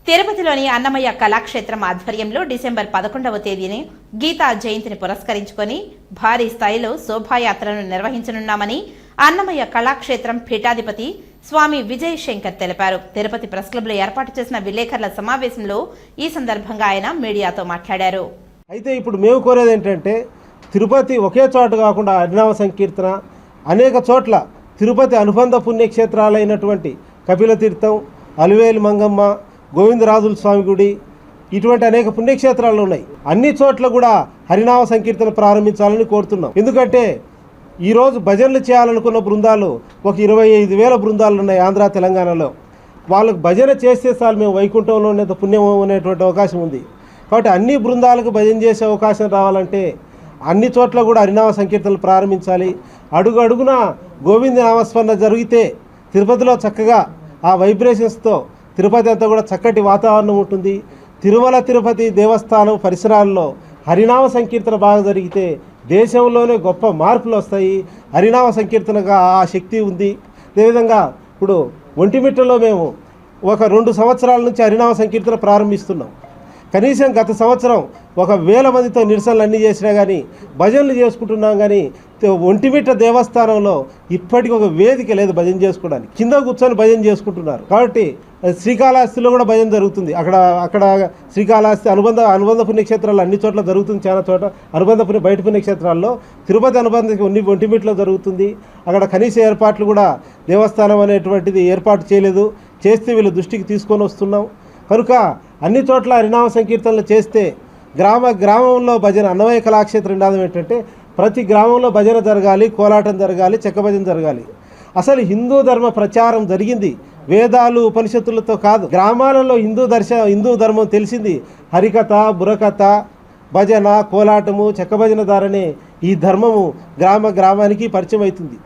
తిరుపతిలోని అన్నమయ్య కళాక్షేత్రం ఆధ్వర్యంలో డిసెంబర్ 11వ తేదీని గీతా జయంతిని పురస్కరించుకొని భారీ స్థాయిలో శోభాయాత్రను నిర్వహించనున్నామని అన్నమయ్య కళాక్షేత్రం పీఠాధిపతి స్వామి విజయ్ శంకర్ తెలిపారు. తిరుపతి ప్రెస్ క్లబ్లో ఏర్పాటు చేసిన విలేకరుల సమావేశంలో ఈ సందర్భంగా ఆయన మీడియాతో మాట్లాడారు. అయితే ఇప్పుడు మేము కోరేది ఏంటంటే తిరుపతి ఒకే చోట కాకుండా హరినామ సంకీర్తన అనేక చోట్ల తిరుపతి అనుబంధ పుణ్యక్షేత్రాలైనటువంటి కపిల తీర్థం, అలివేలు మంగమ్మ, గోవిందరాజుల స్వామి గుడి ఇటువంటి అనేక పుణ్యక్షేత్రాలు ఉన్నాయి. అన్ని చోట్ల కూడా హరినామ సంకీర్తన ప్రారంభించాలని కోరుతున్నాం. ఎందుకంటే ఈరోజు భజనలు చేయాలనుకున్న బృందాలు ఒక 25,000 బృందాలు ఉన్నాయి ఆంధ్ర తెలంగాణలో. వాళ్ళకు భజన చేస్తే చాలు మేము వైకుంఠంలో ఉన్నంత పుణ్యం అనేటువంటి అవకాశం ఉంది. కాబట్టి అన్ని బృందాలకు భజన చేసే అవకాశం రావాలంటే అన్ని చోట్ల కూడా హరినామ సంకీర్తనలు ప్రారంభించాలి. అడుగు అడుగున గోవింద నామస్మరణ జరిగితే తిరుపతిలో చక్కగా ఆ వైబ్రేషన్స్తో తిరుపతి అంతా కూడా చక్కటి వాతావరణం ఉంటుంది. తిరుమల తిరుపతి దేవస్థానం పరిసరాల్లో హరినామ సంకీర్తన బాగా జరిగితే దేశంలోనే గొప్ప మార్పులు వస్తాయి. హరినామ సంకీర్తనగా ఆ శక్తి ఉంది. అదేవిధంగా ఇప్పుడు ఒంటిమిట్టలో మేము ఒక 2 సంవత్సరాల నుంచి హరినామ సంకీర్తన ప్రారంభిస్తున్నాం. కనీసం గత సంవత్సరం 1,000 మందితో నిరసనలు అన్నీ చేసినా కానీ భజనలు చేసుకుంటున్నాం. కానీ ఒంటిమిట్ట దేవస్థానంలో ఇప్పటికి ఒక వేదిక లేదు భజన చేసుకోవడానికి. కింద కూర్చొని భజన చేసుకుంటున్నారు. కాబట్టి శ్రీకాళహస్తిలో కూడా భజన జరుగుతుంది. అక్కడ శ్రీకాళహస్తి అనుబంధ పుణ్యక్షేత్రాలు అన్ని చోట్ల జరుగుతుంది. చాలా చోట బయట పుణ్యక్షేత్రాల్లో తిరుపతి అనుబంధ ఒంటిమిట్టలో జరుగుతుంది. అక్కడ కనీస ఏర్పాట్లు కూడా దేవస్థానం అనేటువంటిది ఏర్పాటు చేయలేదు. చేస్తే వీళ్ళ దృష్టికి తీసుకొని వస్తున్నాం. కనుక అన్ని చోట్ల హరినామ సంకీర్తనలు చేస్తే గ్రామంలో భజన అన్నమయ్య కళాక్షేత్రం నినాదం ఏంటంటే ప్రతి గ్రామంలో భజన జరగాలి, కోలాటం జరగాలి, చెక్క భజన జరగాలి. అసలు హిందూ ధర్మ ప్రచారం జరిగింది వేదాలు ఉపనిషత్తులతో కాదు. గ్రామాలలో హిందూ ధర్మం తెలిసింది హరికథ, బుర్రకథ, భజన, కోలాటము, చెక్క భజన ద్వారానే ఈ ధర్మము గ్రామానికి పరిచయం అవుతుంది.